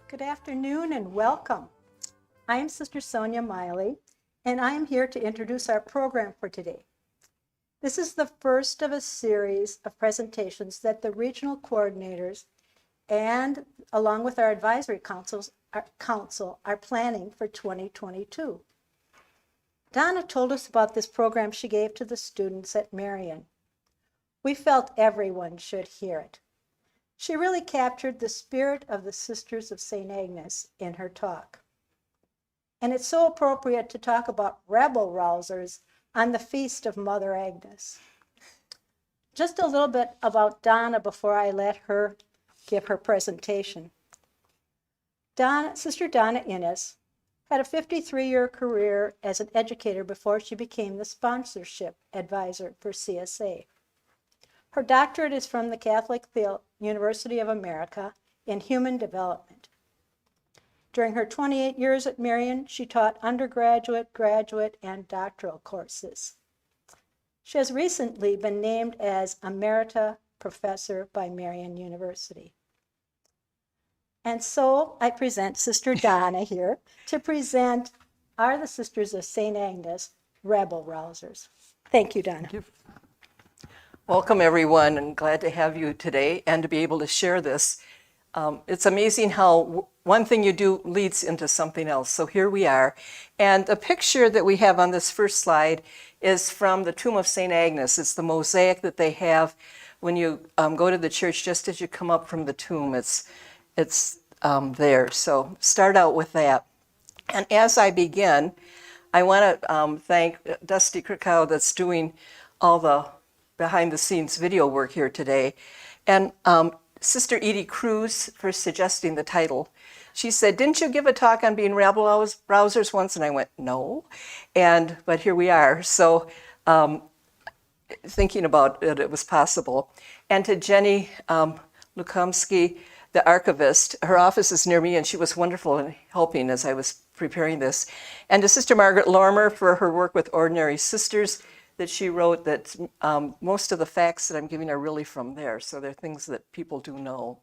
Good afternoon and welcome. I am Sister Sonia Miley, and I am here to introduce our program for today. This is the first of a series of presentations that the regional coordinators and along with our advisory council are planning for 2022. Donna told us about this program she gave to the students at Marian. We felt everyone should hear it. She really captured the spirit of the Sisters of St. Agnes in her talk. And it's so appropriate to talk about Rabble Rousers on the Feast of Mother Agnes. Just a little bit about Donna before I let her give her presentation. Sister Donna Innes had a 53-year career as an educator before she became the sponsorship advisor for CSA. Her doctorate is from the Catholic University of America in Human Development. During her 28 years at Marian, she taught undergraduate, graduate, and doctoral courses. She has recently been named as Emerita Professor by Marian University. And so I present Sister Donna here to present the Sisters of St. Agnes, Rabble Rousers. Thank you, Donna. Thank you. Welcome, everyone, and glad to have you today and to be able to share this. It's amazing how one thing you do leads into something else. So here we are. And the picture that we have on this first slide is from the tomb of St. Agnes. It's the mosaic that they have when you go to the church just as you come up from the tomb. It's there. So start out with that. And as I begin, I want to thank Dusty Krakow that's doing all the behind-the-scenes video work here today, and Sister Edie Cruz for suggesting the title. She said, "Didn't you give a talk on being rabble rousers once?" And I went, "No," but here we are. So thinking about it, it was possible. And to Jenny Lukomsky, the archivist, her office is near me, and she was wonderful in helping as I was preparing this. And to Sister Margaret Lormer for her work with Ordinary Sisters, that she wrote that most of the facts that I'm giving are really from there. So they're things that people do know.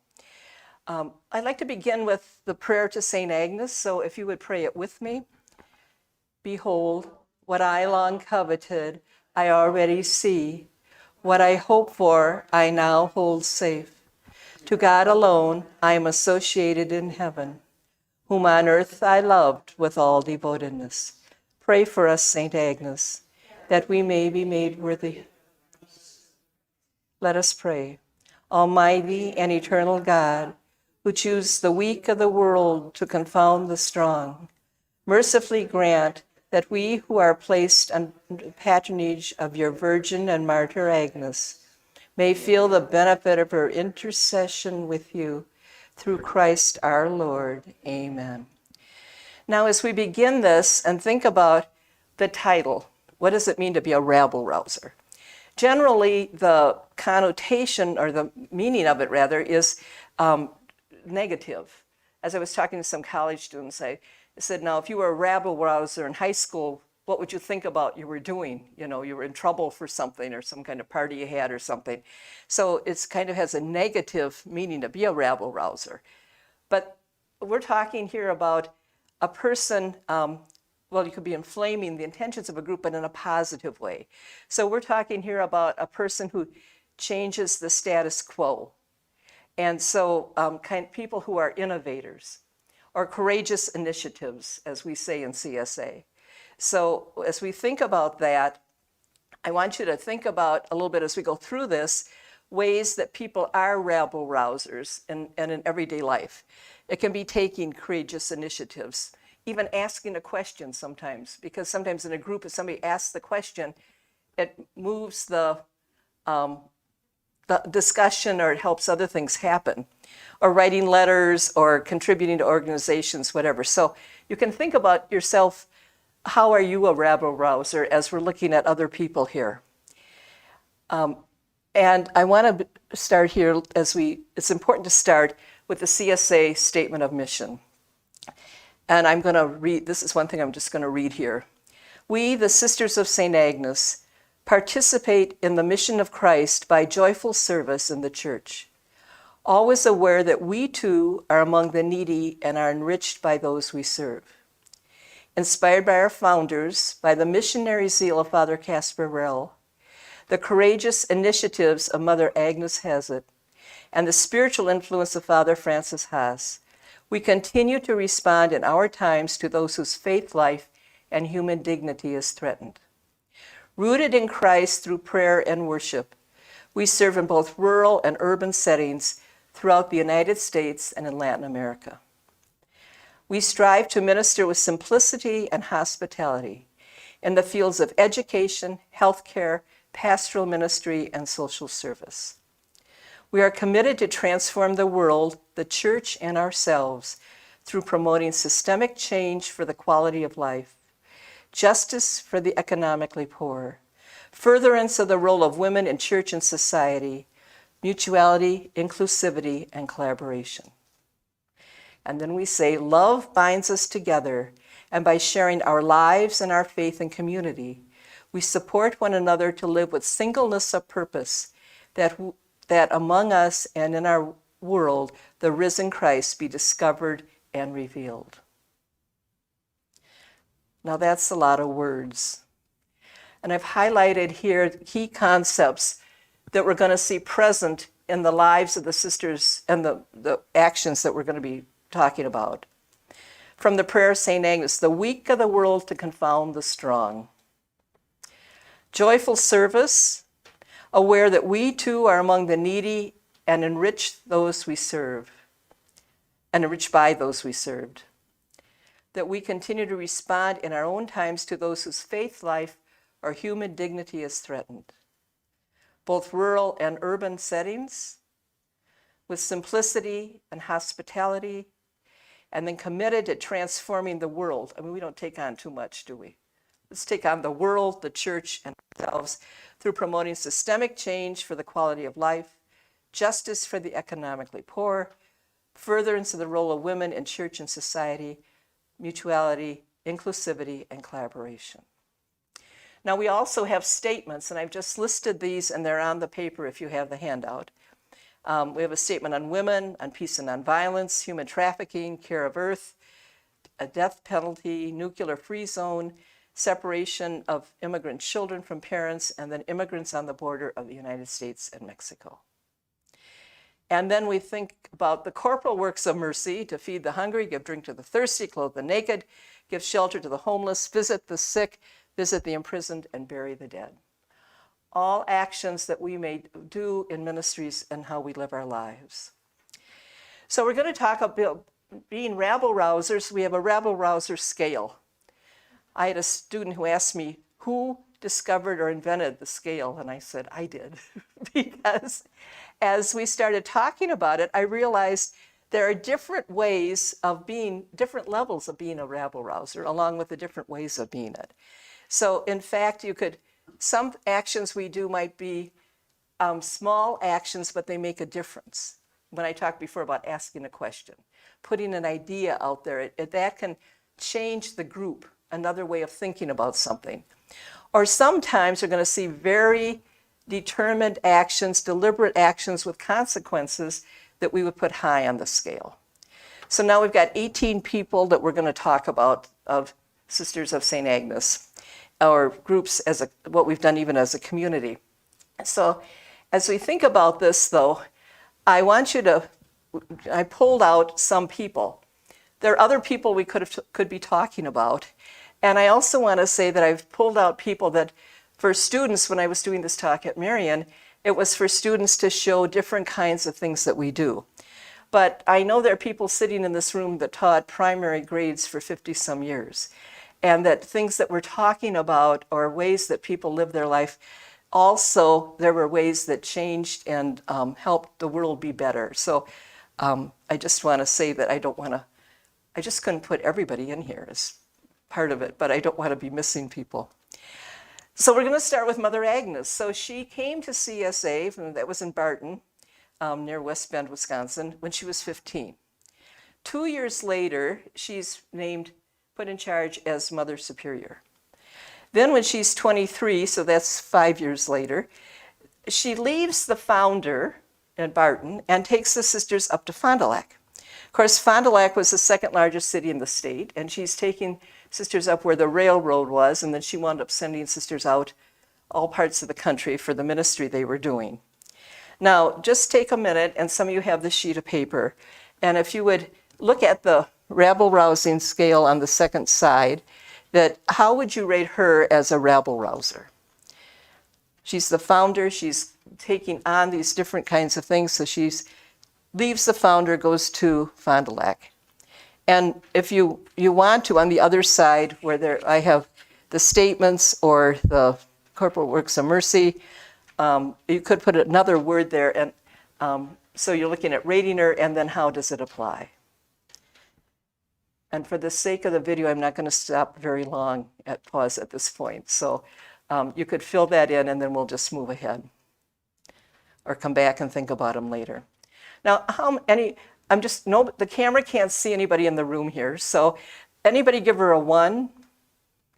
I'd like to begin with the prayer to St. Agnes. So if you would pray it with me. Behold, what I long coveted, I already see. What I hope for, I now hold safe. To God alone, I am associated in heaven, whom on earth I loved with all devotedness. Pray for us, St. Agnes, that we may be made worthy. Let us pray. Almighty and eternal God, who choose the weak of the world to confound the strong, mercifully grant that we who are placed under the patronage of your Virgin and Martyr Agnes may feel the benefit of her intercession with you through Christ our Lord. Amen. Now, as we begin this and think about the title, what does it mean to be a rabble rouser? Generally, the connotation, or the meaning of it rather, is negative. As I was talking to some college students, I said, now, if you were a rabble rouser in high school, what would you think about you were doing? You know, you were in trouble for something or some kind of party you had or something. So it's kind of has a negative meaning to be a rabble rouser. But we're talking here about a person, you could be inflaming the intentions of a group, but in a positive way. So we're talking here about a person who changes the status quo. And so people who are innovators or courageous initiatives, as we say in CSA. So as we think about that, I want you to think about a little bit as we go through this, ways that people are rabble rousers and in everyday life. It can be taking courageous initiatives, even asking a question sometimes, because sometimes in a group, if somebody asks the question, it moves the discussion, or it helps other things happen, or writing letters or contributing to organizations, whatever. So you can think about yourself, how are you a rabble rouser as we're looking at other people here? And I want to start here it's important to start with the CSA Statement of Mission. And I'm going to read, this is one thing I'm just going to read here. We, the Sisters of St. Agnes, participate in the mission of Christ by joyful service in the church. always aware that we too are among the needy and are enriched by those we serve. Inspired by our founders, by the missionary zeal of Father Casper Rell, the courageous initiatives of Mother Agnes Hazett, and the spiritual influence of Father Francis Haas, we continue to respond in our times to those whose faith life and human dignity is threatened. Rooted in Christ through prayer and worship, we serve in both rural and urban settings throughout the United States and in Latin America. We strive to minister with simplicity and hospitality in the fields of education, healthcare, pastoral ministry, and social service. We are committed to transform the world, the church, and ourselves through promoting systemic change for the quality of life, justice for the economically poor, furtherance of the role of women in church and society, mutuality, inclusivity, and collaboration. And then we say, love binds us together, and by sharing our lives and our faith and community, we support one another to live with singleness of purpose, that among us and in our world, the risen Christ be discovered and revealed. Now that's a lot of words. And I've highlighted here key concepts that we're going to see present in the lives of the sisters and the actions that we're going to be talking about. From the prayer of St. Agnes, the weak of the world to confound the strong. Joyful service, aware that we too are among the needy and enrich those we serve, and enriched by those we served. That we continue to respond in our own times to those whose faith life or human dignity is threatened. Both rural and urban settings, with simplicity and hospitality, and then committed to transforming the world. I mean, we don't take on too much, do we? Let's take on the world, the church, and ourselves through promoting systemic change for the quality of life, justice for the economically poor, furtherance of the role of women in church and society, mutuality, inclusivity, and collaboration. Now, we also have statements, and I've just listed these, and they're on the paper if you have the handout. We have a statement on women, on peace and nonviolence, human trafficking, care of earth, a death penalty, nuclear-free zone, separation of immigrant children from parents, and then immigrants on the border of the United States and Mexico. And then we think about the corporal works of mercy: to feed the hungry, give drink to the thirsty, clothe the naked, give shelter to the homeless, visit the sick, visit the imprisoned, and bury the dead. All actions that we may do in ministries and how we live our lives. So we're going to talk about being Rabble Rousers. We have a Rabble Rouser scale. I had a student who asked me, who discovered or invented the scale? And I said, I did. Because as we started talking about it, I realized there are different ways of being, different levels of being a Rabble Rouser, along with the different ways of being it. So in fact, some actions we do might be small actions, but they make a difference. When I talked before about asking a question, putting an idea out there, that can change the group, another way of thinking about something. Or sometimes we're going to see very determined actions, deliberate actions with consequences that we would put high on the scale. So now we've got 18 people that we're going to talk about of Sisters of St. Agnes, or groups as what we've done even as a community. So as we think about this, though, I pulled out some people. There are other people we could be talking about. And I also want to say that I've pulled out people that, for students, when I was doing this talk at Marian, it was for students to show different kinds of things that we do. But I know there are people sitting in this room that taught primary grades for 50-some years. And that things that we're talking about are ways that people live their life. Also, there were ways that changed and helped the world be better. So I just want to say that I just couldn't put everybody in here as part of it, but I don't want to be missing people. So we're going to start with Mother Agnes. So she came to CSA, and that was in Barton, near West Bend, Wisconsin, when she was 15. 2 years later, she's put in charge as Mother Superior. Then when she's 23, so that's 5 years later, she leaves the founder in Barton and takes the sisters up to Fond du Lac. Of course, Fond du Lac was the second largest city in the state, and she's taking sisters up where the railroad was, and then she wound up sending sisters out all parts of the country for the ministry they were doing. Now, just take a minute, and some of you have this sheet of paper, and if you would look at the Rabble rousing scale on the second side, that how would you rate her as a rabble rouser? She's the founder, she's taking on these different kinds of things, so she's leaves the founder, goes to Fond du Lac. And if you want to, on the other side, where I have the statements or the corporal works of mercy, you could put another word there, and so you're looking at rating her, and then how does it apply? And for the sake of the video, I'm not going to stop very long at pause at this point. So you could fill that in, and then we'll just move ahead or come back and think about them later. Now, the camera can't see anybody in the room here. So anybody give her a 1?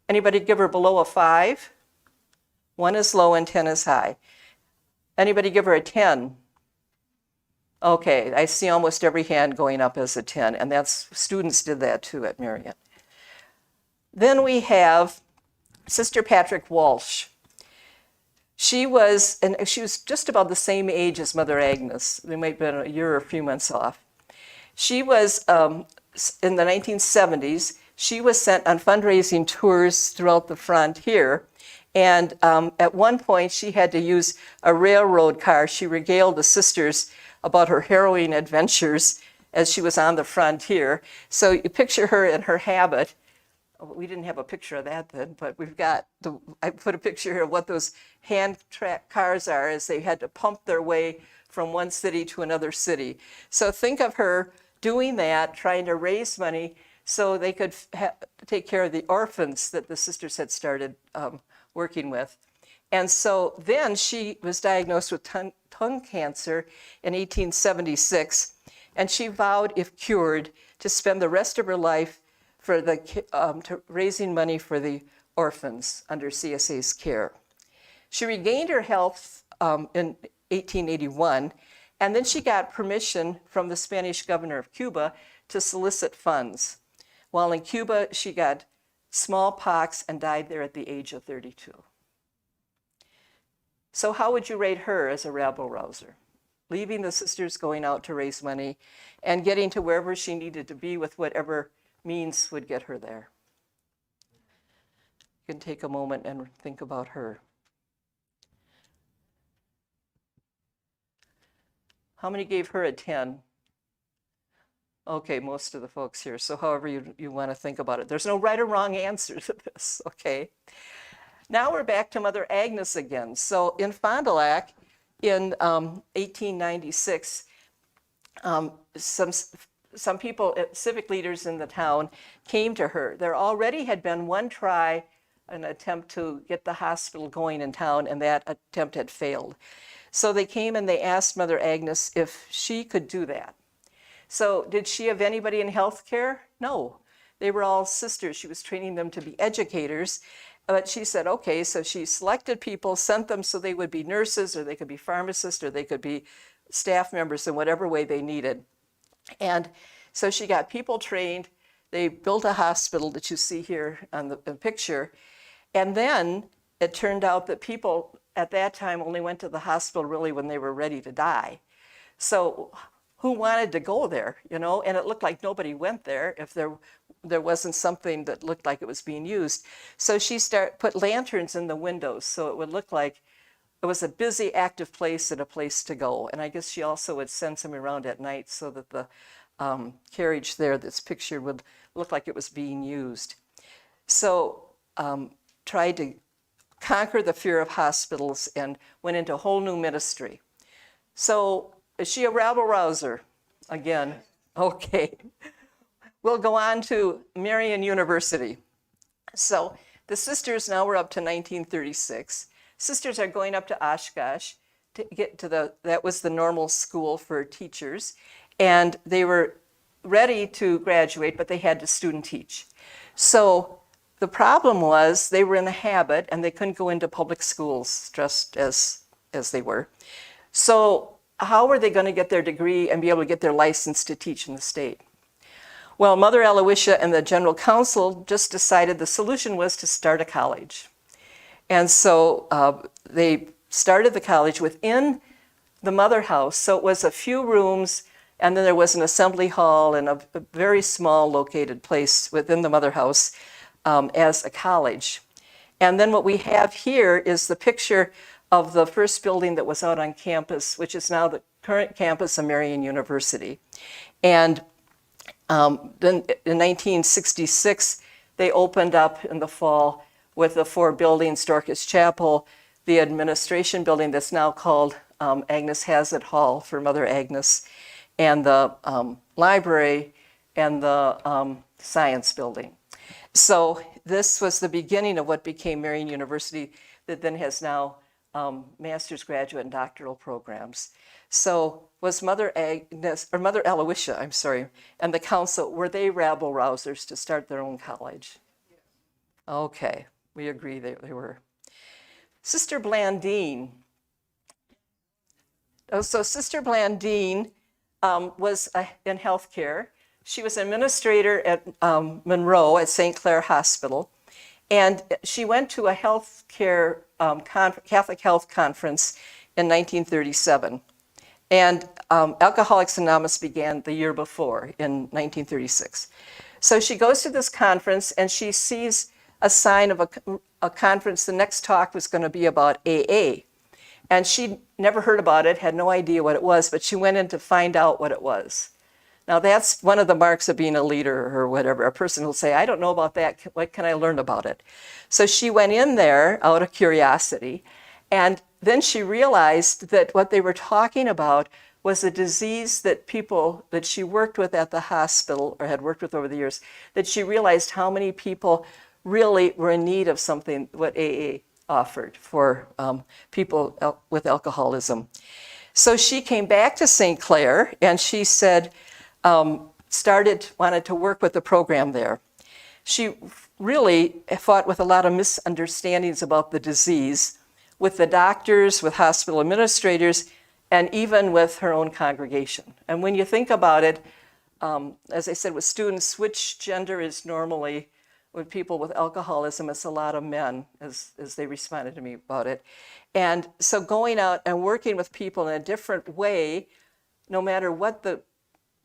Anybody give her below a 5? 1 is low and 10 is high. Anybody give her a 10? Okay, I see almost every hand going up as a 10, and students did that too at Marian. Then we have Sister Patrick Walsh. She was just about the same age as Mother Agnes. They might have been a year or a few months off. She was, in the 1970s, she was sent on fundraising tours throughout the front here. And at one point, she had to use a railroad car. She regaled the sisters about her harrowing adventures as she was on the front here. So you picture her in her habit. We didn't have a picture of that then, but I put a picture here of what those hand-track cars are as they had to pump their way from one city to another city. So think of her doing that, trying to raise money so they could take care of the orphans that the sisters had started working with. And so then she was diagnosed with tongue cancer in 1876, and she vowed, if cured, to spend the rest of her life raising money for the orphans under CSA's care. She regained her health in 1881, and then she got permission from the Spanish governor of Cuba to solicit funds. While in Cuba, she got smallpox and died there at the age of 32. So how would you rate her as a rabble rouser? Leaving the sisters, going out to raise money, and getting to wherever she needed to be with whatever means would get her there. You can take a moment and think about her. How many gave her a 10? Okay, most of the folks here. So however you want to think about it. There's no right or wrong answer to this, okay? Now we're back to Mother Agnes again. So in Fond du Lac, in 1896, some people, civic leaders in the town, came to her. There already had been one try, an attempt to get the hospital going in town, and that attempt had failed. So they came and they asked Mother Agnes if she could do that. So did she have anybody in healthcare? No. They were all sisters. She was training them to be educators. But she said, okay, so she selected people, sent them so they would be nurses, or they could be pharmacists, or they could be staff members in whatever way they needed. And so she got people trained. They built a hospital that you see here on the picture. And then it turned out that people at that time only went to the hospital really when they were ready to die. So who wanted to go there, you know? And it looked like nobody went there if there wasn't something that looked like it was being used. So she put lanterns in the windows so it would look like it was a busy, active place and a place to go. And I guess she also would send some around at night so that the carriage there, this picture, would look like it was being used. So tried to conquer the fear of hospitals and went into a whole new ministry. So is she a rabble rouser? Again, okay. We'll go on to Marian University. So the sisters, now we're up to 1936. Sisters are going up to Oshkosh to get to that was the normal school for teachers. And they were ready to graduate, but they had to student teach. So the problem was they were in a habit and they couldn't go into public schools just as they were. So how were they going to get their degree and be able to get their license to teach in the state? Well, Mother Aloysia and the General Council just decided the solution was to start a college. And so they started the college within the Mother House. So it was a few rooms, and then there was an assembly hall and a very small located place within the Mother House as a college. And then what we have here is the picture of the first building that was out on campus, which is now the current campus of Marian University. And then in 1966, they opened up in the fall with the 4 buildings, Dorcas Chapel, the administration building that's now called Agnes Hazlitt Hall for Mother Agnes, and the library and the science building. So this was the beginning of what became Marian University, that then has now master's, graduate, and doctoral programs. So was Mother Agnes, or Mother Aloysia, I'm sorry, and the council, were they Rabble Rousers to start their own college? Okay, we agree they were. Sister Blandine. So Sister Blandine was in healthcare. She was an administrator at Monroe at St. Clair Hospital. And she went to a healthcare Catholic health conference in 1937. And Alcoholics Anonymous began the year before, in 1936. So she goes to this conference and she sees a sign of a conference. The next talk was going to be about AA. And she'd never heard about it, had no idea what it was, but she went in to find out what it was. Now that's one of the marks of being a leader or whatever. A person will say, I don't know about that, what can I learn about it? So she went in there out of curiosity, and then she realized that what they were talking about was a disease that people that she worked with at the hospital, or had worked with over the years, that she realized how many people really were in need of something, what AA offered for people with alcoholism. So she came back to St. Clair, and she said, wanted to work with the program there. She really fought with a lot of misunderstandings about the disease with the doctors, with hospital administrators, and even with her own congregation. And when you think about it, as I said, with students, which gender is normally, with people with alcoholism, it's a lot of men, as they responded to me about it. And so going out and working with people in a different way, no matter what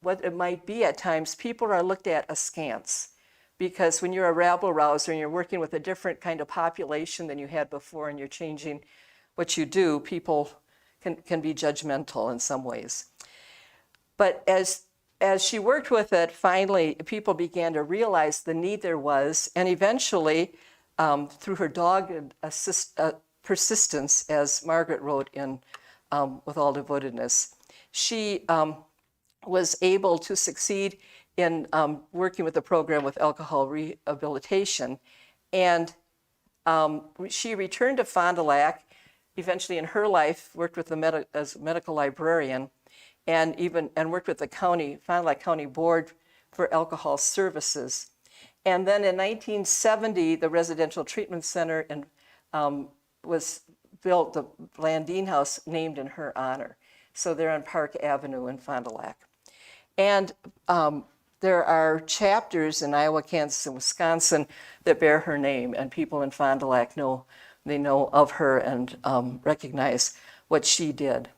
it might be at times, people are looked at askance. Because when you're a rabble rouser and you're working with a different kind of population than you had before and you're changing what you do, people can be judgmental in some ways. But as she worked with it, finally, people began to realize the need there was, and eventually, through her dogged persistence, as Margaret wrote in With All Devotedness, she was able to succeed in working with the program with alcohol rehabilitation. And she returned to Fond du Lac, eventually in her life, worked with as a medical librarian, and worked with the Fond du Lac County Board for Alcohol Services. And then in 1970, the Residential Treatment Center was built, the Blandine House, named in her honor. So they're on Park Avenue in Fond du Lac. And there are chapters in Iowa, Kansas, and Wisconsin that bear her name, and people in Fond du Lac know of her and recognize what she did.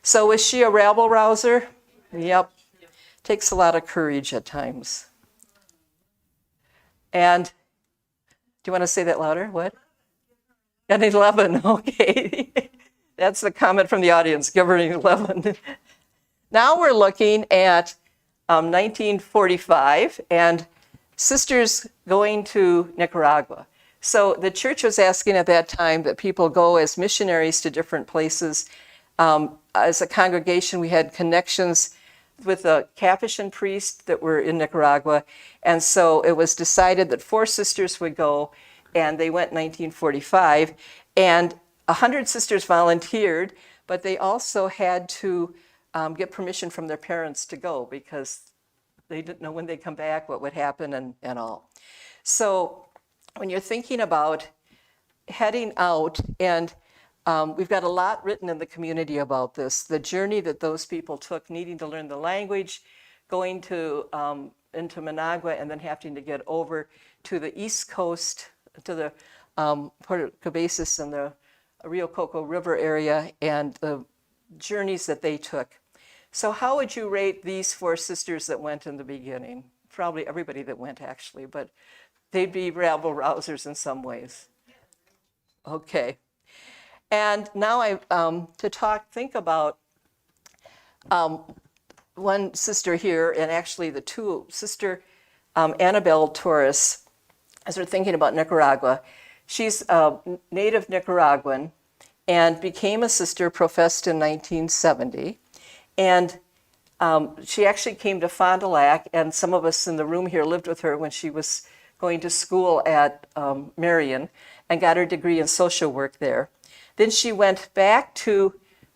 So was she a rabble rouser? Yep. Takes a lot of courage at times. And do you want to say that louder? What? An 11, okay. That's the comment from the audience, give her an 11. Now we're looking at 1945 and sisters going to Nicaragua. So the church was asking at that time that people go as missionaries to different places. As a congregation, we had connections with a Capuchin priest that were in Nicaragua. And so it was decided that 4 sisters would go, and they went in 1945. And 100 sisters volunteered, but they also had to get permission from their parents to go because they didn't know when they'd come back, what would happen, and all. So when you're thinking about heading out, and we've got a lot written in the community about this, the journey that those people took, needing to learn the language, going to into Managua, and then having to get over to the East Coast, to the Puerto Cabezas and the Rio Coco River area, and the journeys that they took. So how would you rate these 4 sisters that went in the beginning? Probably everybody that went, actually, but they'd be Rabble Rousers in some ways. Okay. And now think about one sister here, and actually the 2, Sister Annabelle Torres, as we're thinking about Nicaragua. She's a native Nicaraguan and became a sister, professed in 1970. And she actually came to Fond du Lac, and some of us in the room here lived with her when she was going to school at Marion and got her degree in social work there. Then she went back to,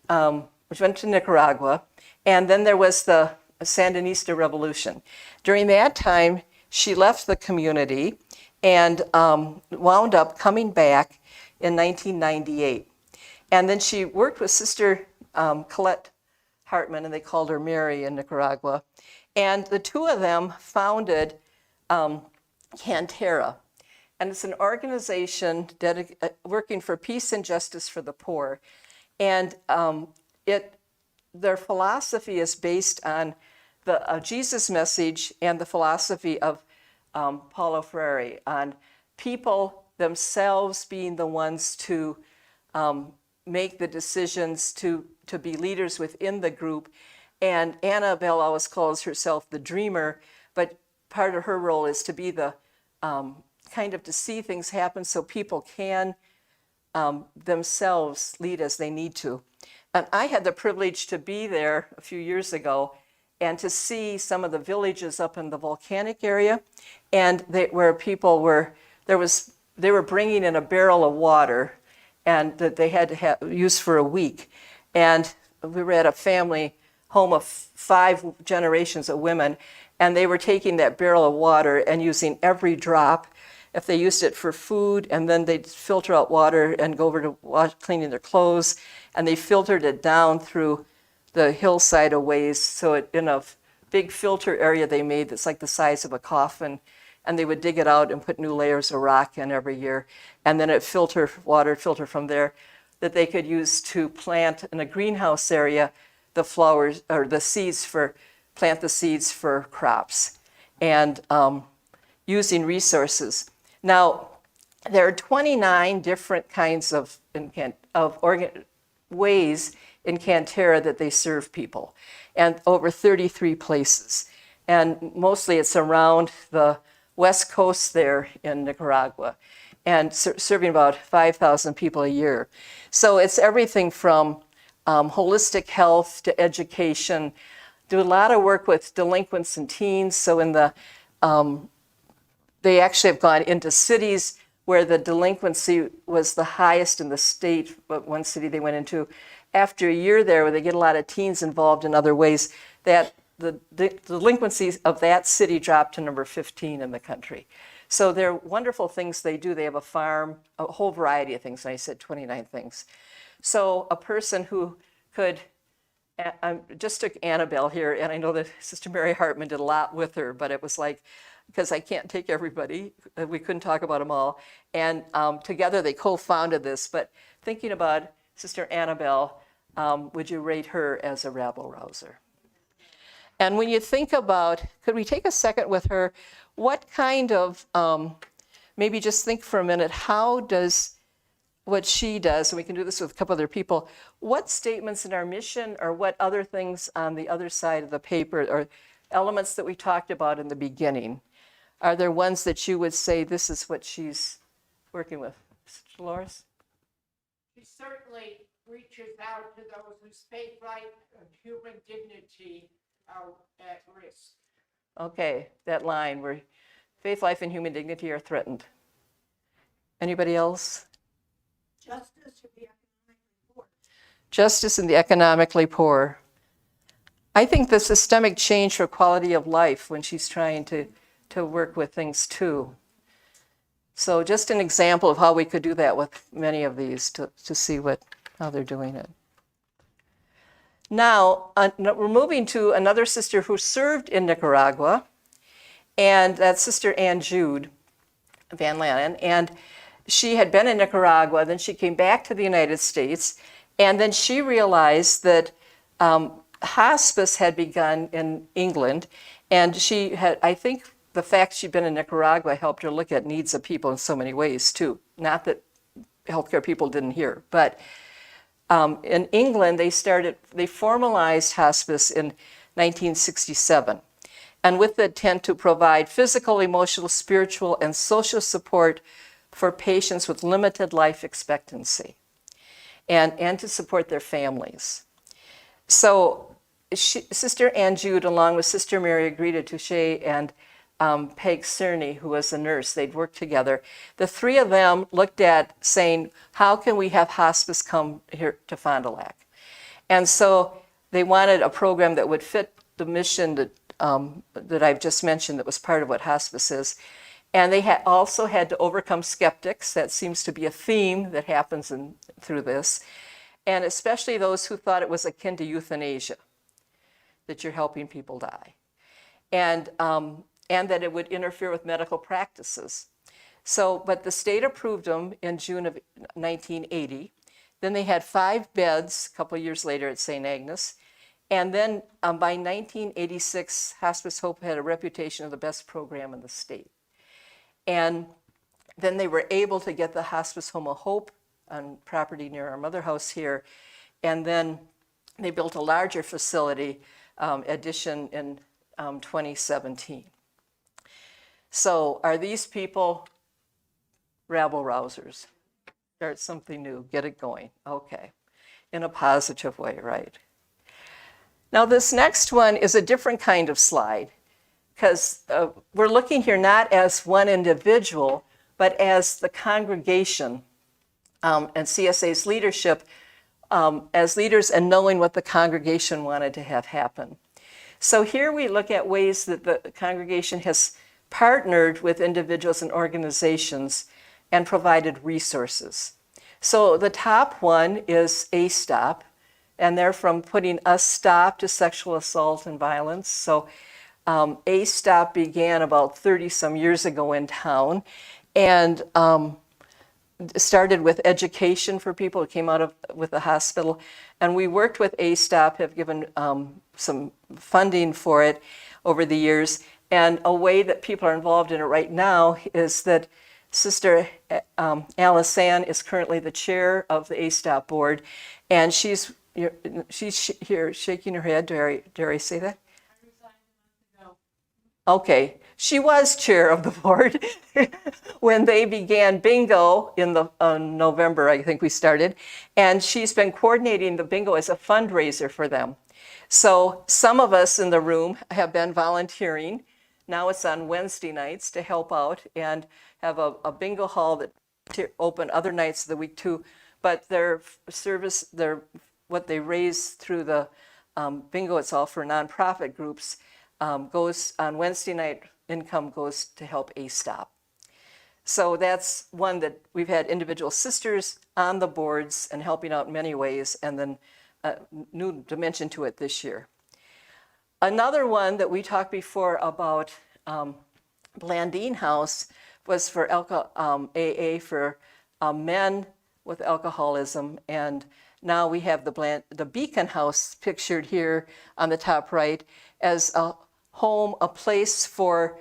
Nicaragua, and then there was the Sandinista Revolution. During that time, she left the community and wound up coming back in 1998. And then she worked with Sister Colette Hartman, and they called her Mary in Nicaragua. And the 2 of them founded Cantera. And it's an organization working for peace and justice for the poor. And their philosophy is based on the Jesus message and the philosophy of Paulo Freire, on people themselves being the ones to make the decisions to be leaders within the group. And Annabelle always calls herself the dreamer, but part of her role is to be the kind of to see things happen so people can themselves lead as they need to. And I had the privilege to be there a few years ago and to see some of the villages up in the volcanic area, and where people were, they were bringing in a barrel of water, and that they had to use for a week. And we were at a family home of 5 generations of women, and they were taking that barrel of water and using every drop. If they used it for food, and then they'd filter out water and go over to cleaning their clothes, and they filtered it down through the hillside a ways, so in a big filter area they made that's like the size of a coffin, and they would dig it out and put new layers of rock in every year, and then it filter from there that they could use to plant in a greenhouse area the flowers or the seeds plant the seeds for crops, and using resources. Now, there are 29 different kinds of ways in Cantera that they serve people, and over 33 places. And mostly it's around the west coast there in Nicaragua, and serving about 5,000 people a year. So it's everything from holistic health to education. Do a lot of work with delinquents and teens. So they actually have gone into cities where the delinquency was the highest in the state, but one city they went into. After a year there, where they get a lot of teens involved in other ways, that the delinquencies of that city dropped to number 15 in the country. So they're wonderful things they do. They have a farm, a whole variety of things. And I said 29 things. So a person who could, I just took Annabelle here, and I know that Sister Mary Hartman did a lot with her, but it was like, because I can't take everybody, we couldn't talk about them all. And together they co-founded this. But thinking about Sister Annabelle, would you rate her as a rabble rouser? And when you think about, could we take a second with her, what kind of, maybe just think for a minute, how does what she does, and we can do this with a couple other people, what statements in our mission or what other things on the other side of the paper or elements that we talked about in the beginning, are there ones that you would say this is what she's working with? Dolores? She certainly reaches out to those whose faith, life, and human dignity are at risk. Okay, that line where faith, life, and human dignity are threatened. Anybody else? Justice for the economically poor. Justice in the economically poor. I think the systemic change for quality of life when she's trying to work with things too. So just an example of how we could do that with many of these to see what how they're doing it. Now, we're moving to another sister who served in Nicaragua, and that's Sister Ann Jude Van Lannen. And she had been in Nicaragua, then she came back to the United States, and then she realized that hospice had begun in England, and she had, I think the fact she'd been in Nicaragua helped her look at needs of people in so many ways too. Not that healthcare people didn't hear, but in England they formalized hospice in 1967, and with the intent to provide physical, emotional, spiritual, and social support for patients with limited life expectancy, and to support their families. So Sister Ann Jude, along with Sister Mary Agrita Touche and Peg Cerny, who was a nurse, they'd worked together. The three of them looked at saying, how can we have hospice come here to Fond du Lac? And so they wanted a program that would fit the mission that I've just mentioned, that was part of what hospice is. And they also had to overcome skeptics. That seems to be a theme that happens through this. And especially those who thought it was akin to euthanasia, that you're helping people die. And that it would interfere with medical practices. So, but the state approved them in June of 1980. Then they had 5 beds a couple of years later at St. Agnes. And then by 1986, Hospice Hope had a reputation of the best program in the state. And then they were able to get the Hospice Home of Hope on property near our mother house here. And then they built a larger facility addition in 2017. So are these people rabble rousers? Start something new, get it going. Okay, in a positive way, right? Now this next one is a different kind of slide, because we're looking here not as one individual, but as the congregation and CSA's leadership as leaders and knowing what the congregation wanted to have happen. So here we look at ways that the congregation has partnered with individuals and organizations and provided resources. So the top one is A-Stop, and they're from putting a stop to sexual assault and violence. So A-Stop began about 30 some years ago in town, and started with education for people who came out with the hospital. And we worked with A-Stop, have given some funding for it over the years. And a way that people are involved in it right now is that Sister Alison is currently the chair of the A-Stop board, and she's here shaking her head. Dare I say that? I resigned a month ago. Okay, she was chair of the board when they began bingo in the November, I think we started, and she's been coordinating the bingo as a fundraiser for them. So some of us in the room have been volunteering. Now it's on Wednesday nights to help out and have a bingo hall that open other nights of the week too. But their service, what they raise through the bingo, it's all for nonprofit groups, goes on Wednesday night. Income goes to help A-Stop. So that's one that we've had individual sisters on the boards and helping out in many ways, and then a new dimension to it this year. Another one that we talked before about Blandine House was for AA for men with alcoholism, and now we have the Beacon House pictured here on the top right as a home, a place for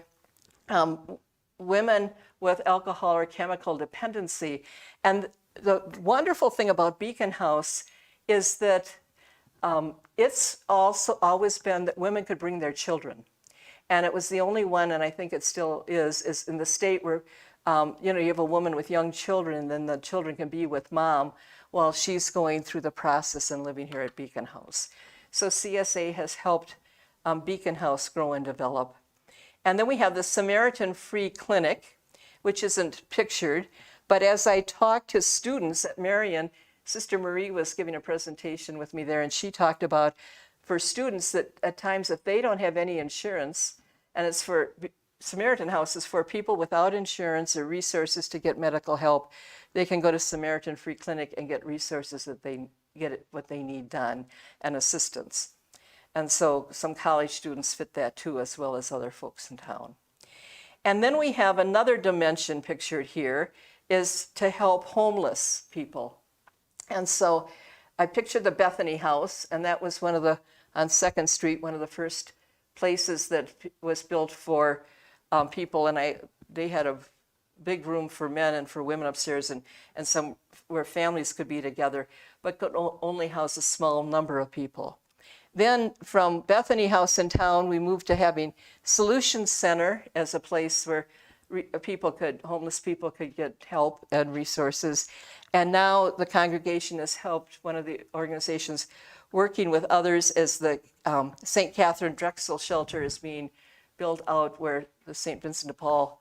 women with alcohol or chemical dependency. And the wonderful thing about Beacon House is that it's also always been that women could bring their children. And it was the only one, and I think it still is in the state where, you have a woman with young children, and then the children can be with mom while she's going through the process and living here at Beacon House. So CSA has helped Beacon House grow and develop. And then we have the Samaritan Free Clinic, which isn't pictured, but as I talked to students at Marion, Sister Marie was giving a presentation with me there, and she talked about for students that at times if they don't have any insurance, and it's for Samaritan House is for people without insurance or resources to get medical help. They can go to Samaritan Free Clinic and get resources that they get what they need done and assistance. And so some college students fit that too, as well as other folks in town. And then we have another dimension pictured here, is to help homeless people. And so I pictured the Bethany House, and that was one of the, on 2nd Street, one of the first places that was built for people. And they had a big room for men and for women upstairs, and some where families could be together, but could only house a small number of people. Then from Bethany House in town, we moved to having Solutions Center as a place where homeless people could get help and resources. And now the congregation has helped one of the organizations working with others as the St. Catherine Drexel shelter is being built out where the St. Vincent de Paul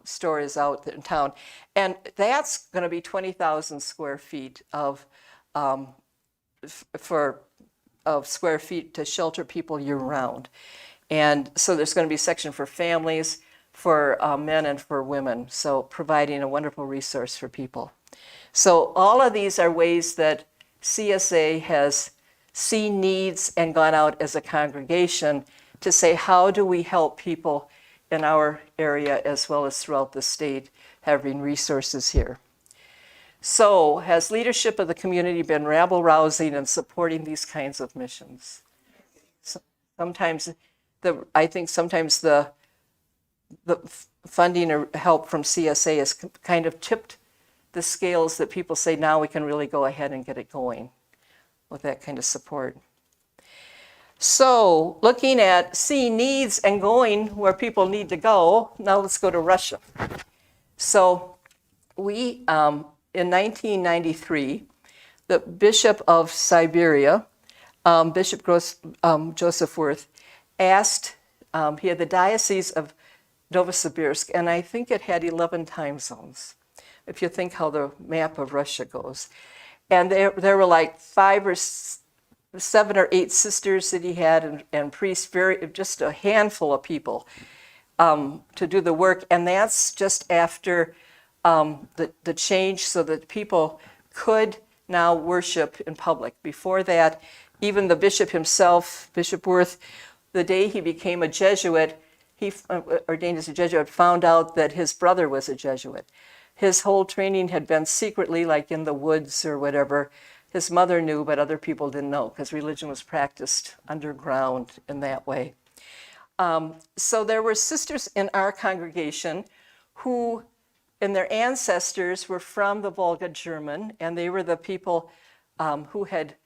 store is out in town. And that's going to be 20,000 square feet of square feet to shelter people year round. And so there's going to be a section for families, for men and for women, so providing a wonderful resource for people. So all of these are ways that CSA has seen needs and gone out as a congregation to say, how do we help people in our area as well as throughout the state having resources here? So has leadership of the community been rabble rousing and supporting these kinds of missions? Sometimes I think sometimes the funding or help from CSA has kind of tipped the scales that people say, now we can really go ahead and get it going with that kind of support. So looking at seeing needs and going where people need to go, now let's go to Russia. So we, in 1993, the Bishop of Siberia, Bishop Joseph Wirth, asked, he had the Diocese of Novosibirsk, and I think it had 11 time zones, if you think how the map of Russia goes. And there were like 5 or 7 or 8 sisters that he had and priests, just a handful of people to do the work. And that's just after the change so that people could now worship in public. Before that, even the bishop himself, Bishop Wirth, the day he became a Jesuit, he ordained as a Jesuit, found out that his brother was a Jesuit. His whole training had been secretly, like in the woods or whatever. His mother knew, but other people didn't know because religion was practiced underground in that way. So there were sisters in our congregation who, and their ancestors were from the Volga German, and they were the people who had,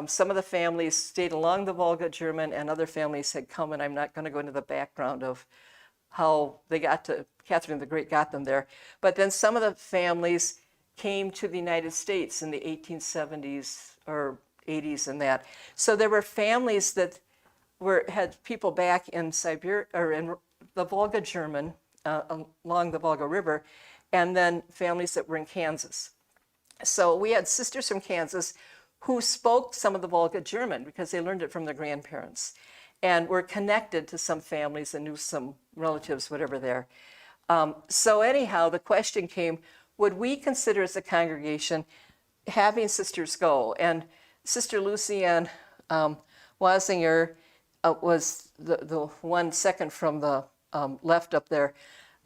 some of the families stayed along the Volga German and other families had come, and I'm not going to go into the background of how they got to, Catherine the Great got them there. But then some of the families came to the United States in the 1870s or 80s and that. So there were families that had people back in Siberia or in the Volga German along the Volga River, and then families that were in Kansas. So we had sisters from Kansas who spoke some of the Volga German because they learned it from their grandparents and were connected to some families and knew some relatives, whatever there. So anyhow, the question came, would we consider as a congregation having sisters go? And Sister Lucianne Wazinger was the one second from the left up there.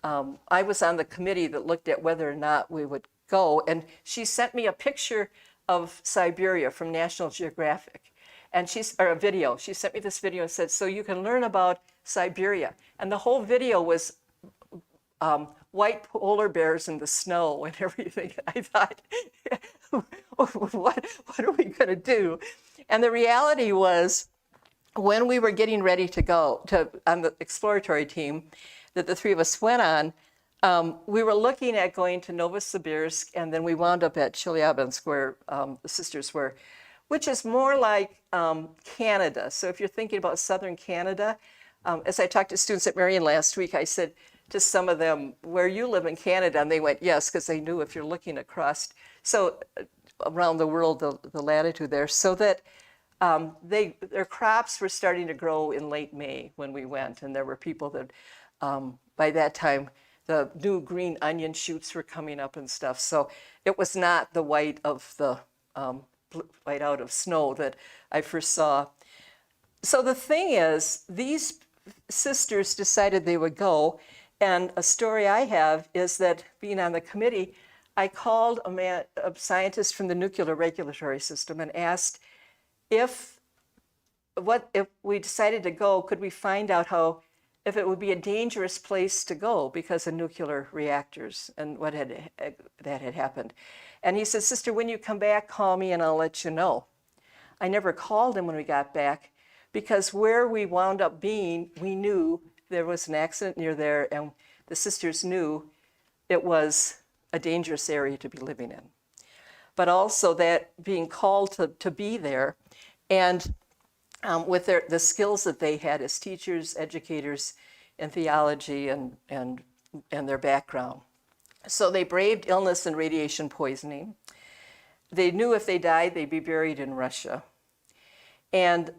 I was on the committee that looked at whether or not we would go, and she sent me a picture of Siberia from National Geographic, and or a video. She sent me this video and said, so you can learn about Siberia. And the whole video was white polar bears in the snow and everything. I thought, what are we going to do? And the reality was, when we were getting ready to go on the exploratory team that the three of us went on, we were looking at going to Novosibirsk, and then we wound up at Chelyabinsk, where the sisters were, which is more like Canada. So if you're thinking about southern Canada, as I talked to students at Marion last week, I said to some of them, where you live in Canada? And they went, yes, because they knew if you're looking across, so around the world, the latitude there. So that their crops were starting to grow in late May when we went, and there were people that by that time the new green onion shoots were coming up and stuff. So it was not the white of the white out of snow that I first saw. So the thing is, these sisters decided they would go, and a story I have is that being on the committee, I called a scientist from the nuclear regulatory system and asked if we decided to go, could we find out if it would be a dangerous place to go because of nuclear reactors and that had happened. And he said, "Sister, when you come back, call me and I'll let you know." I never called him when we got back because where we wound up being, we knew there was an accident near there, and the sisters knew it was a dangerous area to be living in. But also that being called to be there, and with the skills that they had as teachers, educators in theology and their background. So they braved illness and radiation poisoning. They knew if they died, they'd be buried in Russia. And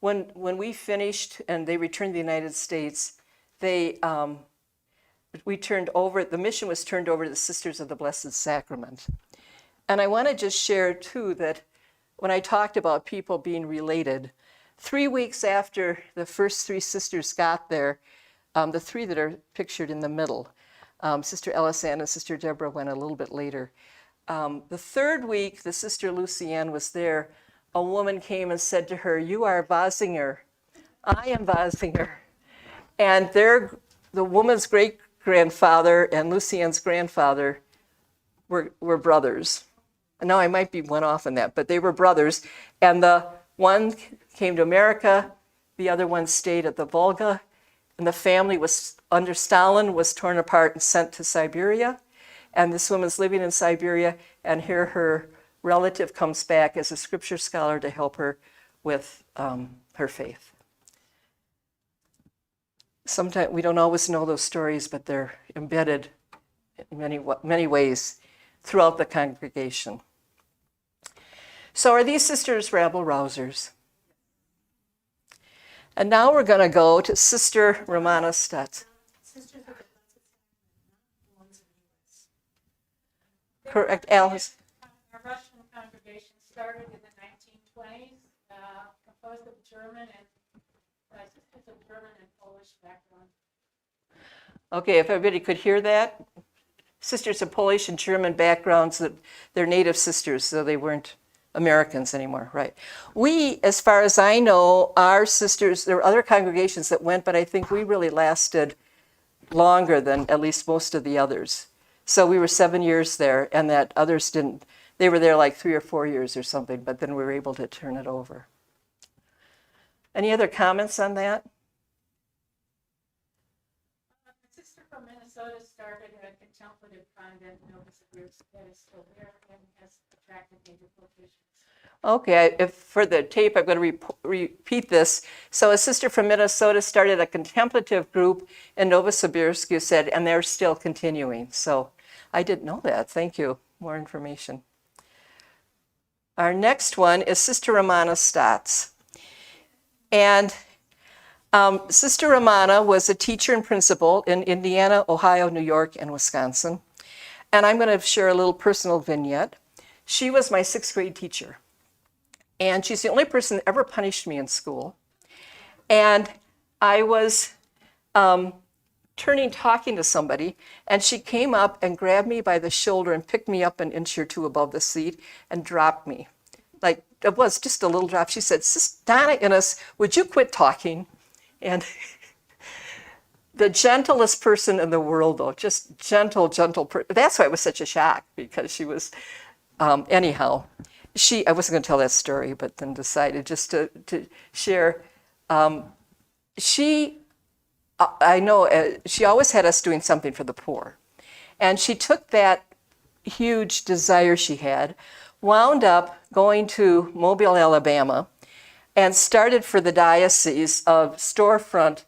when we finished and they returned to the United States, the mission was turned over to the Sisters of the Blessed Sacrament. And I want to just share too that when I talked about people being related, 3 weeks after the first three sisters got there, the three that are pictured in the middle, Sister Elisanne and Sister Deborah went a little bit later. The third week, the Sister Lucienne was there. A woman came and said to her, "You are Vasinger. I am Vasinger." And the woman's great-grandfather and Lucienne's grandfather were brothers. Now I might be one off on that, but they were brothers. And the one came to America, the other one stayed at the Volga, and the family was, under Stalin, was torn apart and sent to Siberia. And this woman's living in Siberia, and here her relative comes back as a scripture scholar to help her with her faith. Sometimes we don't always know those stories, but they're embedded in many ways throughout the congregation. So are these sisters Rabble Rousers? And now we're going to go to Sister Romana Stutz. Correct, Alice. Our Russian congregation started in the 1920s, composed of German and sisters of German and Polish background. Okay, if everybody could hear that. Sisters of Polish and German backgrounds, that they're native sisters, so they weren't Americans anymore, right? We, as far as I know, our sisters, there were other congregations that went, but I think we really lasted longer than at least most of the others. So we were 7 years there, and that others didn't. They were there like 3 or 4 years or something, but then we were able to turn it over. Any other comments on that? A sister from Minnesota started a contemplative convent in Nova Scotia that is still there and has attracted major vocations. Okay, for the tape, I'm going to repeat this. So a sister from Minnesota started a contemplative group in Novosibirsk, you said, and they're still continuing. So I didn't know that. Thank you. More information. Our next one is Sister Romana Stutz. And Sister Romana was a teacher and principal in Indiana, Ohio, New York, and Wisconsin. And I'm going to share a little personal vignette. She was my 6th grade teacher. And she's the only person that ever punished me in school. And I was talking to somebody, and she came up and grabbed me by the shoulder and picked me up an inch or two above the seat and dropped me. Like, it was just a little drop. She said, "Sister Donna Innes, would you quit talking?" And the gentlest person in the world, though, just gentle. That's why it was such a shock, because she was, anyhow. I wasn't going to tell that story, but then decided just to share. She always had us doing something for the poor. And she took that huge desire she had, wound up going to Mobile, Alabama, and started for the diocese of storefront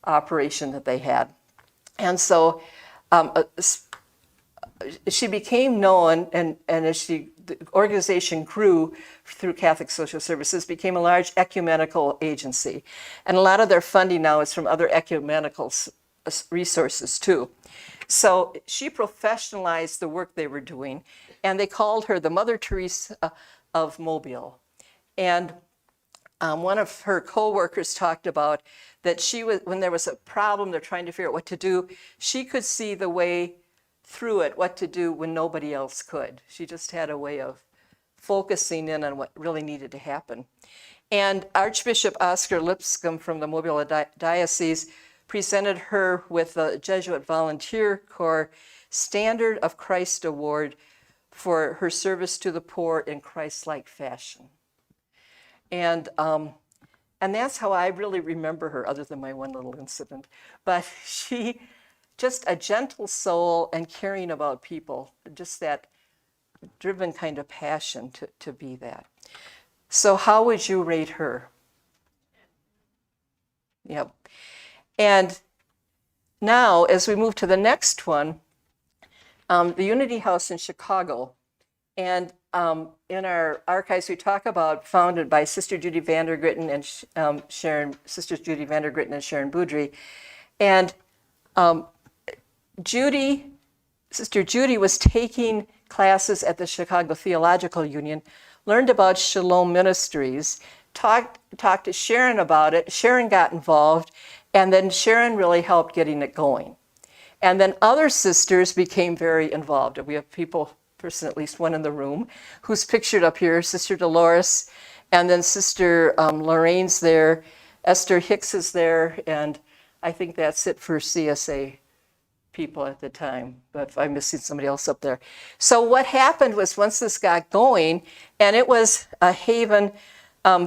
operation that they had. And so she became known, and as the organization grew through Catholic Social Services, became a large ecumenical agency. And a lot of their funding now is from other ecumenical resources too. So she professionalized the work they were doing, and they called her the Mother Teresa of Mobile. And one of her co-workers talked about that she was, when there was a problem, they're trying to figure out what to do, she could see the way through it, what to do when nobody else could. She just had a way of focusing in on what really needed to happen. And Archbishop Oscar Lipscomb from the Mobile Diocese presented her with the Jesuit Volunteer Corps Standard of Christ Award for her service to the poor in Christ-like fashion. And that's how I really remember her, other than my one little incident. But she, just a gentle soul and caring about people, just that driven kind of passion to be that. So how would you rate her? Yep. And now, as we move to the next one, the Unity House in Chicago. And in our archives, we talk about founded by Sister Judy Vandergritten and Sisters Judy Vandergritten and Sharon Boudry. And Sister Judy was taking classes at the Chicago Theological Union, learned about Shalom Ministries, talked to Sharon about it. Sharon got involved, and then Sharon really helped getting it going. And then other sisters became very involved. We have at least one in the room, who's pictured up here, Sister Dolores, and then Sister Lorraine's there, Esther Hicks is there, and I think that's it for CSA people at the time, but I'm missing somebody else up there. So what happened was, once this got going, and it was a haven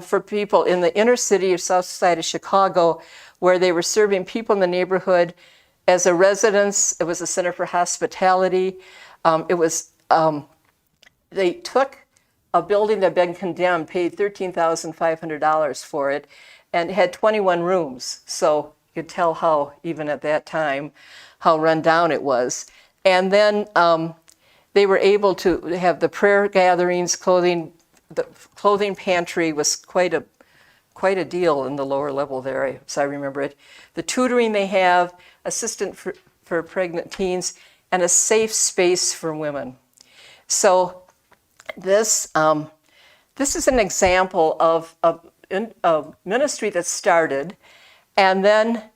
for people in the inner city or south side of Chicago, where they were serving people in the neighborhood as a residence. It was a center for hospitality. They took a building that had been condemned, paid $13,500 for it, and it had 21 rooms. So you could tell how, even at that time, how run down it was. And then they were able to have the prayer gatherings, the clothing pantry was quite a deal in the lower level there, as I remember it. The tutoring they have, assistant for pregnant teens, and a safe space for women. So this is an example of a ministry that started and then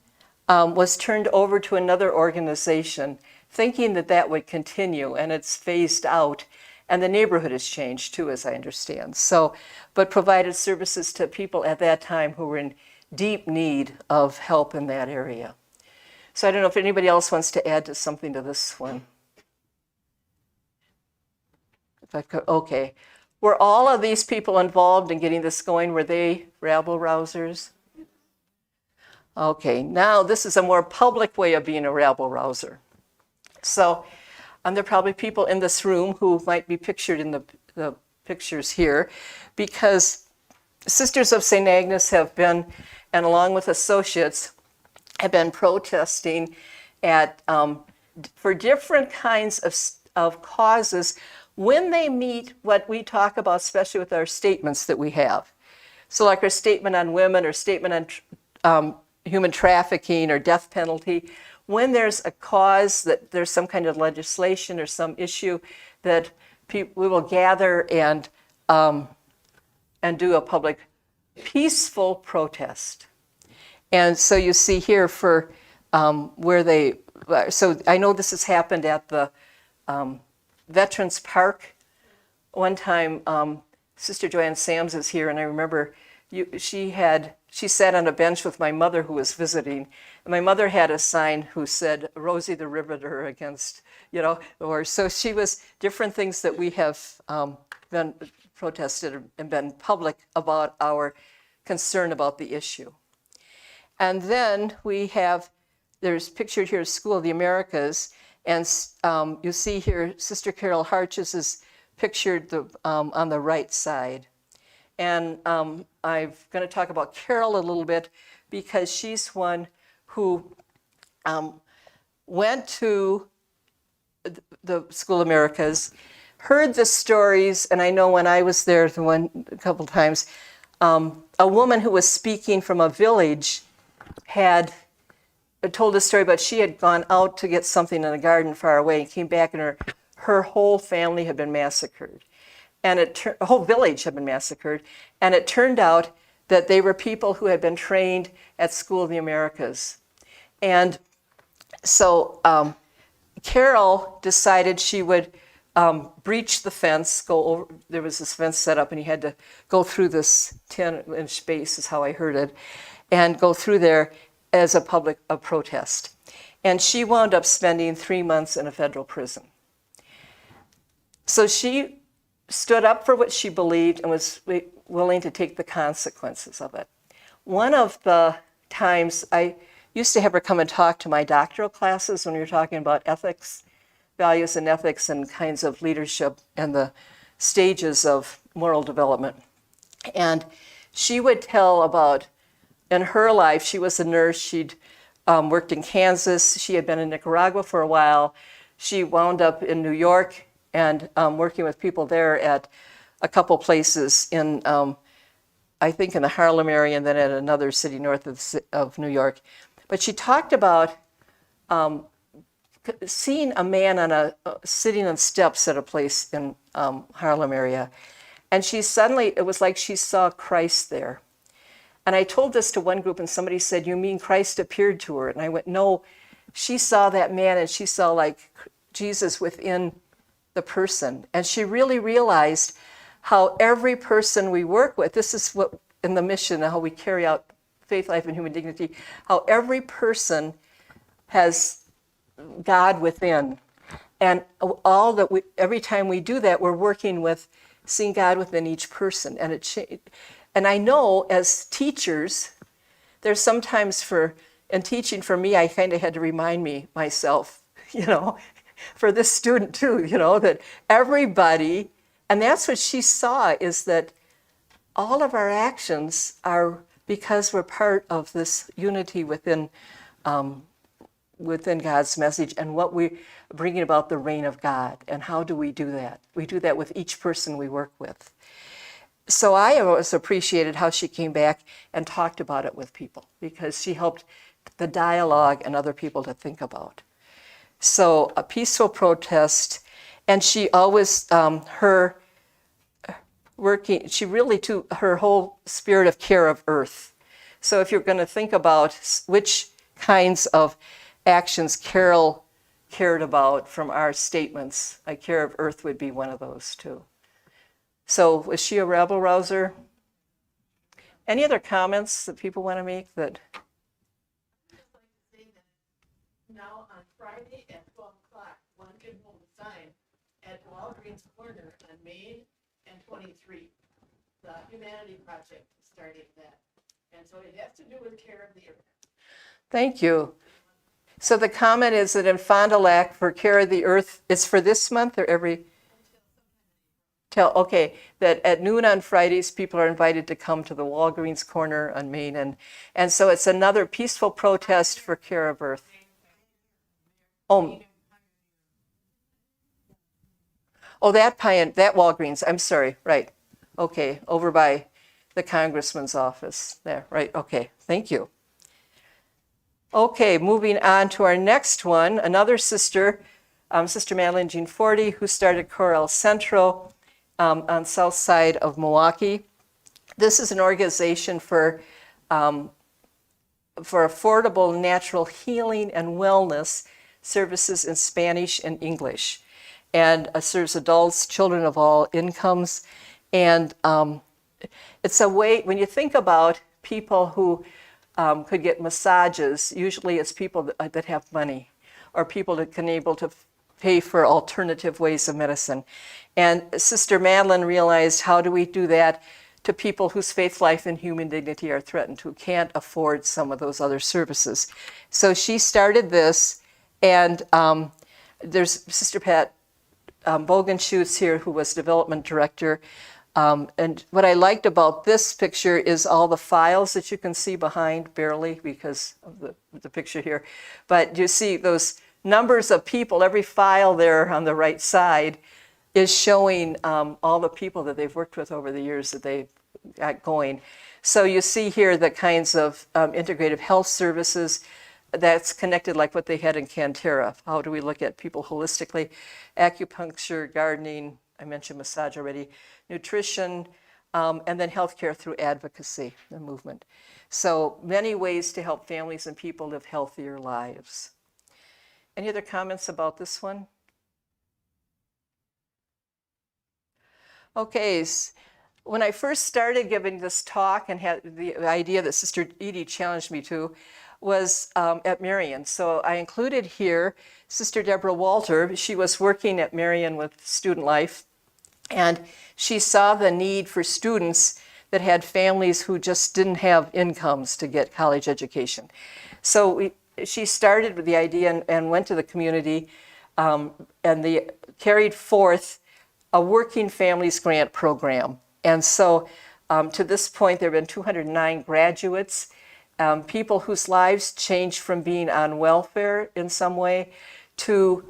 was turned over to another organization, thinking that that would continue, and it's phased out. And the neighborhood has changed too, as I understand. So, but provided services to people at that time who were in deep need of help in that area. So I don't know if anybody else wants to add to something to this one. If I could, okay. Were all of these people involved in getting this going? Were they Rabble Rousers? Okay, now this is a more public way of being a Rabble Rouser. So, there are probably people in this room who might be pictured in the pictures here, because Sisters of St. Agnes have been, and along with associates, have been protesting for different kinds of causes when they meet what we talk about, especially with our statements that we have. So like our statement on women or statement on human trafficking or death penalty, when there's a cause, that there's some kind of legislation or some issue, that we will gather and do a public peaceful protest. And so you see here for so I know this has happened at the Veterans Park. One time, Sister Joanne Sams is here, and I remember she sat on a bench with my mother who was visiting, and my mother had a sign who said, Rosie the Riveter against, or so she was different things that we have been protested and been public about our concern about the issue. And then there's pictured here School of the Americas, and you see here Sister Carol Harches is pictured on the right side. And I'm going to talk about Carol a little bit, because she's one who went to the School of Americas, heard the stories, and I know when I was there a couple times, a woman who was speaking from a village had told a story about she had gone out to get something in a garden far away and came back, and her whole family had been massacred. And a whole village had been massacred. And it turned out that they were people who had been trained at School of the Americas. And so Carol decided she would breach the fence, go over. There was this fence set up, and you had to go through this 10-inch space, is how I heard it, and go through there as a protest. And she wound up spending 3 months in a federal prison. So she stood up for what she believed and was willing to take the consequences of it. One of the times I used to have her come and talk to my doctoral classes when we were talking about ethics, values and ethics and kinds of leadership and the stages of moral development. And she would tell about, in her life, she was a nurse, she'd worked in Kansas, she had been in Nicaragua for a while, she wound up in New York and working with people there at a couple places in, I think in the Harlem area, and then at another city north of New York. But she talked about seeing a man sitting on steps at a place in Harlem area. And it was like she saw Christ there. And I told this to one group, and somebody said, "You mean Christ appeared to her?" And I went, "No, she saw that man, and she saw like Jesus within the person." And she really realized how every person we work with, this is what in the mission, how we carry out faith, life, and human dignity, how every person has God within. And every time we do that, we're working with seeing God within each person. And I know as teachers, there's sometimes in teaching for me, I kind of had to remind myself, for this student too, that everybody, and that's what she saw, is that all of our actions are because we're part of this unity within God's message and what we're bringing about the reign of God. And how do we do that? We do that with each person we work with. So I always appreciated how she came back and talked about it with people, because she helped the dialogue and other people to think about. So a peaceful protest, and she always, her whole spirit of care of earth. So if you're going to think about which kinds of actions Carol cared about from our statements, a care of earth would be one of those too. So was she a Rabble rouser? Any other comments that people want to make? I'd just like to say that now on Friday at 12 o'clock, one can hold a sign at Walgreens Corner on Main and 23. The Humanity Project is starting that. And so it has to do with care of the earth. Thank you. So the comment is that in Fond du Lac for care of the earth, it's for this month or every? Okay, that at noon on Fridays, people are invited to come to the Walgreens Corner on Main. And so it's another peaceful protest for care of earth. Oh, that Walgreens, I'm sorry, right. Okay, over by the congressman's office there, right, okay, thank you. Okay, moving on to our next one, another sister, Sister Madeline Jean Forty, who started Corel Centro on south side of Milwaukee. This is an organization for affordable natural healing and wellness services in Spanish and English, and serves adults, children of all incomes. And it's a way, when you think about people who could get massages, usually it's people that have money, or people that can able to pay for alternative ways of medicine. And Sister Madeline realized, how do we do that to people whose faith, life, and human dignity are threatened, who can't afford some of those other services? So she started this, and there's Sister Pat Bogenschutz here, who was development director. And what I liked about this picture is all the files that you can see behind, barely because of the picture here. But you see those numbers of people, every file there on the right side is showing all the people that they've worked with over the years that they've got going. So you see here the kinds of integrative health services that's connected like what they had in Cantera. How do we look at people holistically? Acupuncture, gardening, I mentioned massage already, nutrition, and then healthcare through advocacy, the movement. So many ways to help families and people live healthier lives. Any other comments about this one? Okay, when I first started giving this talk and had the idea that Sister Edie challenged me to was at Marian. So I included here Sister Deborah Walter. She was working at Marian with student life, and she saw the need for students that had families who just didn't have incomes to get college education. So she started with the idea and went to the community, and they carried forth a working families grant program. And so to this point, there have been 209 graduates, people whose lives changed from being on welfare in some way to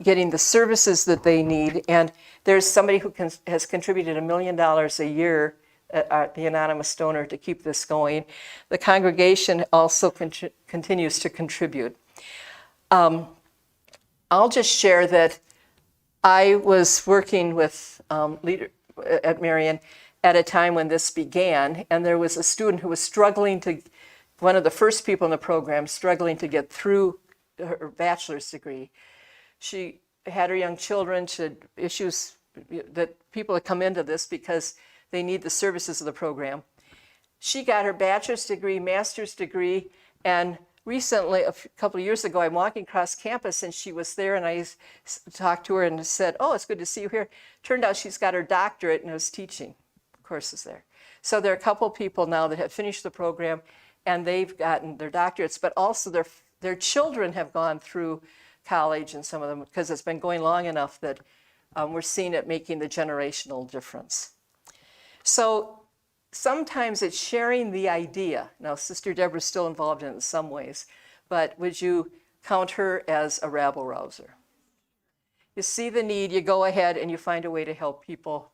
getting the services that they need. And there's somebody who has contributed $1 million a year, the anonymous donor, to keep this going. The congregation also continues to contribute. I'll just share that I was working with at Marian at a time when this began, and there was a student who was struggling to, one of the first people in the program, struggling to get through her bachelor's degree. She had her young children, she had issues that people had come into this because they need the services of the program. She got her bachelor's degree, master's degree, and recently, a couple of years ago, I'm walking across campus and she was there, and I talked to her and said, "Oh, it's good to see you here." Turned out she's got her doctorate and was teaching courses there. So there are a couple of people now that have finished the program and they've gotten their doctorates, but also their children have gone through college, and some of them, because it's been going long enough that we're seeing it making the generational difference. So sometimes it's sharing the idea. Now, Sister Deborah's still involved in it in some ways, but would you count her as a rabble rouser? You see the need, you go ahead and you find a way to help people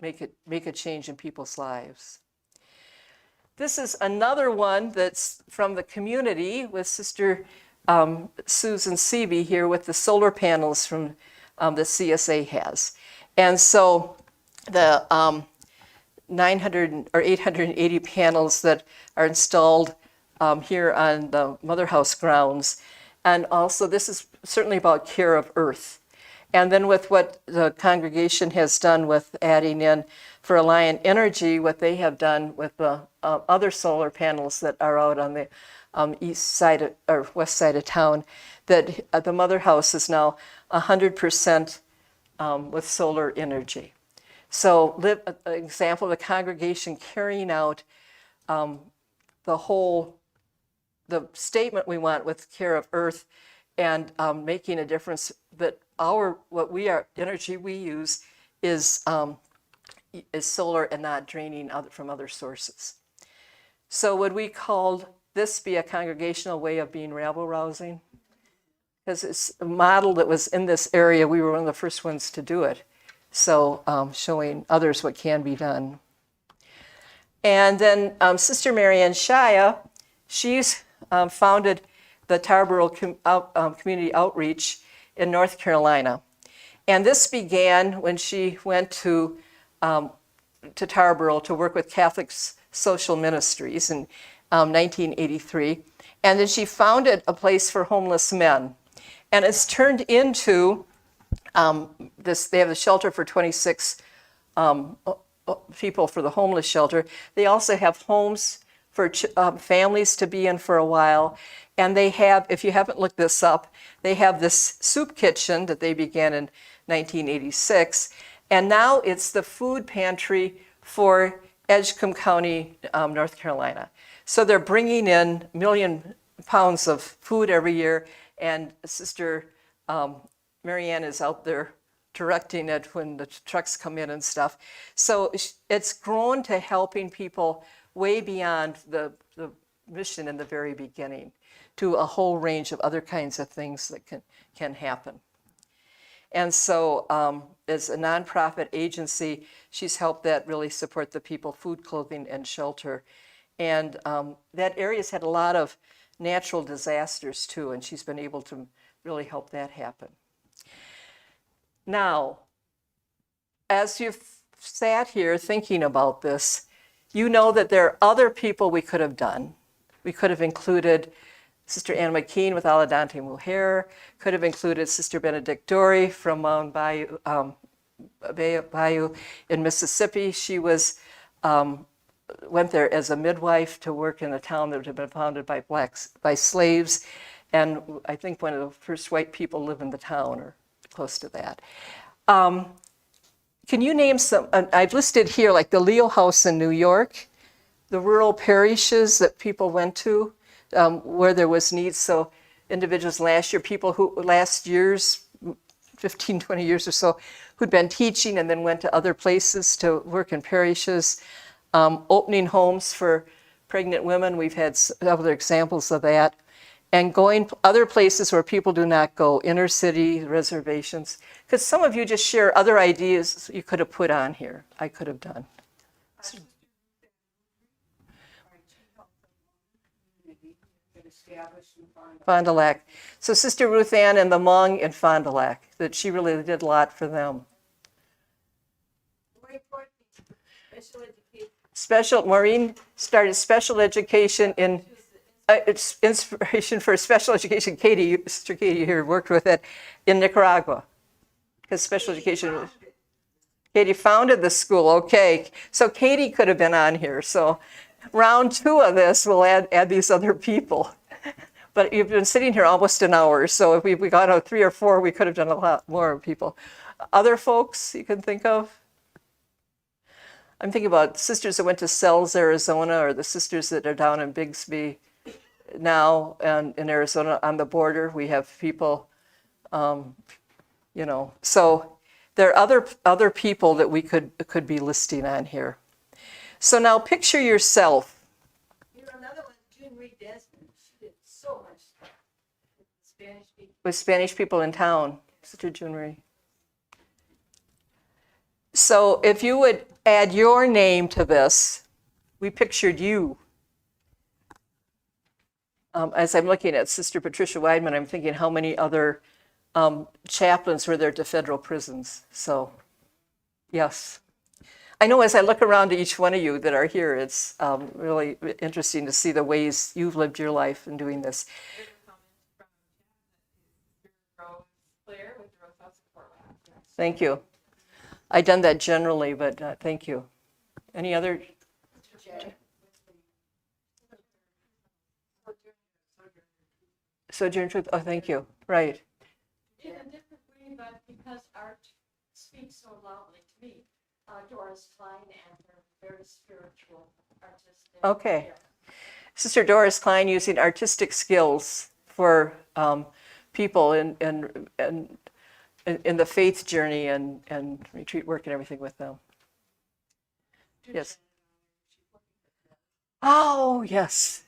make a change in people's lives. This is another one that's from the community with Sister Susan Seavey here with the solar panels from the CSA has. And so the 900 or 880 panels that are installed here on the Mother House grounds. And also this is certainly about care of earth. And then with what the congregation has done with adding in for Alliant Energy, what they have done with the other solar panels that are out on the east side or west side of town, that the Mother House is now 100% with solar energy. So an example of the congregation carrying out the statement we want with care of earth and making a difference that energy we use is solar and not draining from other sources. So would we call this be a congregational way of being rabble rousing? Because it's a model that was in this area. We were one of the first ones to do it. So showing others what can be done. And then Sister Marianne Shia, she's founded the Tarboro Community Outreach in North Carolina. And this began when she went to Tarboro to work with Catholic Social Ministries in 1983. And then she founded a place for homeless men. And it's turned into they have a shelter for 26 people for the homeless shelter. They also have homes for families to be in for a while. And they have, if you haven't looked this up, they have this soup kitchen that they began in 1986. And now it's the food pantry for Edgecombe County, North Carolina. So they're bringing in 1 million pounds of food every year. And Sister Marianne is out there directing it when the trucks come in and stuff. So it's grown to helping people way beyond the mission in the very beginning to a whole range of other kinds of things that can happen. And so as a nonprofit agency, she's helped that really support the people, food, clothing, and shelter. And that area's had a lot of natural disasters too, and she's been able to really help that happen. Now, as you've sat here thinking about this, you know that there are other people we could have done. We could have included Sister Anna McKean with Aladante Mujer, could have included Sister Benedict Dory from Mound Bayou in Mississippi. She was went there as a midwife to work in a town that had been founded by slaves, and I think one of the first white people live in the town or close to that. Can you name some? I've listed here like the Leo House in New York, the rural parishes that people went to where there was needs. So individuals last year's 15, 20 years or so, who'd been teaching and then went to other places to work in parishes, opening homes for pregnant women. We've had other examples of that. And going other places where people do not go, inner city, reservations. Because some of you just share other ideas you could have put on here, I could have done. Fond du Lac. So Sister Ruth Ann and the Hmong in Fond du Lac, that she really did a lot for them. Maureen started special education in, it's inspiration for special education. Sister Katie here worked with it in Nicaragua. Because special education, Katie founded the school, okay. So Katie could have been on here. So round 2 of this, we'll add these other people. But you've been sitting here almost an hour, so if we got out 3 or 4, we could have done a lot more people. Other folks you can think of? I'm thinking about sisters that went to Sells, Arizona, or the sisters that are down in Bigsby now and in Arizona on the border. We have people, So there are other people that we could be listing on here. So now picture yourself. Another one, June Reed Desmond. She did so much stuff with Spanish people. With Spanish people in town, Sister June Marie. So if you would add your name to this, we pictured you. As I'm looking at Sister Patricia Weidman, I'm thinking how many other chaplains were there to federal prisons. So, yes. I know as I look around to each one of you that are here, it's really interesting to see the ways you've lived your life in doing this. Thank you. I've done that generally, but thank you. Any other? Sojourn Truth. Oh, thank you. Right. In a different way, but because art speaks so loudly to me, Doris Klein and her very spiritual artistic. Okay. Sister Doris Klein using artistic skills for people in the faith journey and retreat work and everything with them. Yes. Oh, yes.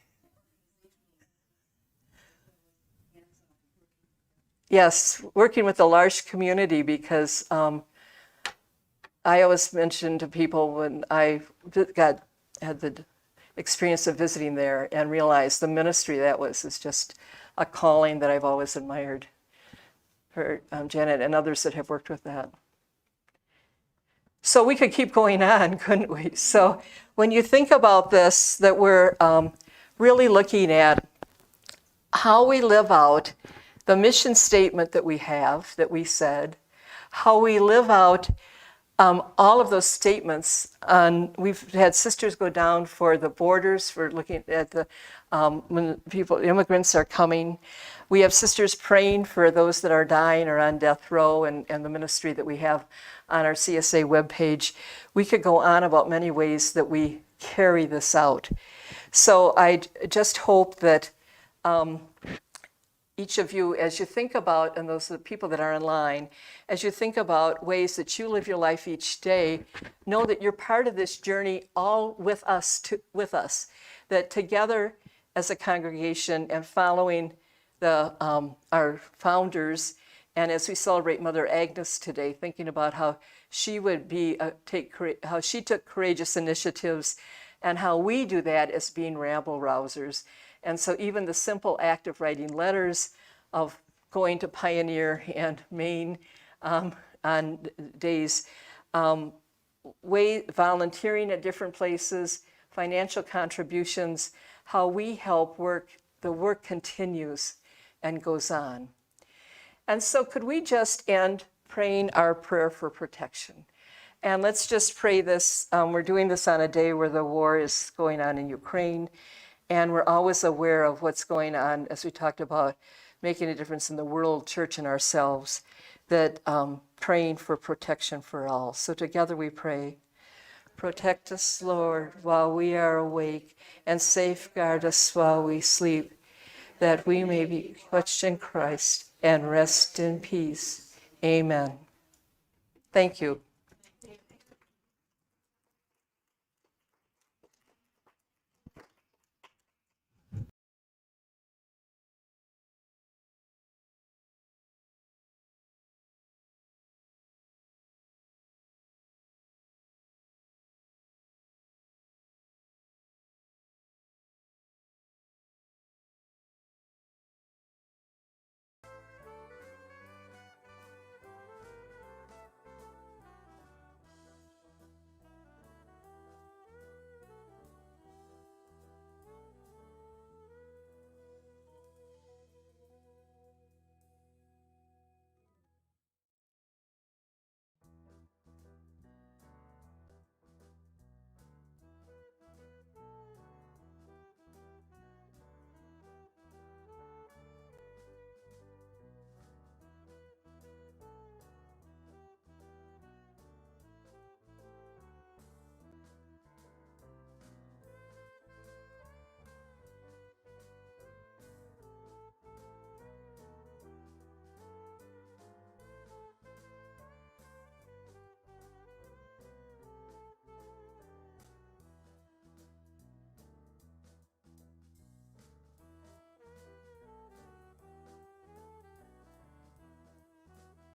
Yes, working with a large community because I always mention to people when I had the experience of visiting there and realized the ministry that was is just a calling that I've always admired. Her, Janet and others that have worked with that. So we could keep going on, couldn't we? So when you think about this, that we're really looking at how we live out the mission statement that we have, that we said, how we live out all of those statements. We've had sisters go down for the borders, for looking at the when immigrants are coming. We have sisters praying for those that are dying or on death row, and the ministry that we have on our CSA webpage. We could go on about many ways that we carry this out. So I just hope that each of you, as you think about, and those are the people that are online, as you think about ways that you live your life each day, know that you're part of this journey all with us, that together as a congregation and following our founders And as we celebrate Mother Agnes today, thinking about how she would be how she took courageous initiatives, and how we do that as being Rabble Rousers. And so even the simple act of writing letters, of going to Pioneer and Maine on days, volunteering at different places, financial contributions, how we help work, the work continues and goes on. And so could we just end praying our prayer for protection? And let's just pray this. We're doing this on a day where the war is going on in Ukraine, and we're always aware of what's going on, as we talked about, making a difference in the world, church, and ourselves, that praying for protection for all. So together we pray. Protect us, Lord, while we are awake, and safeguard us while we sleep, that we may be touched in Christ and rest in peace. Amen. Thank you.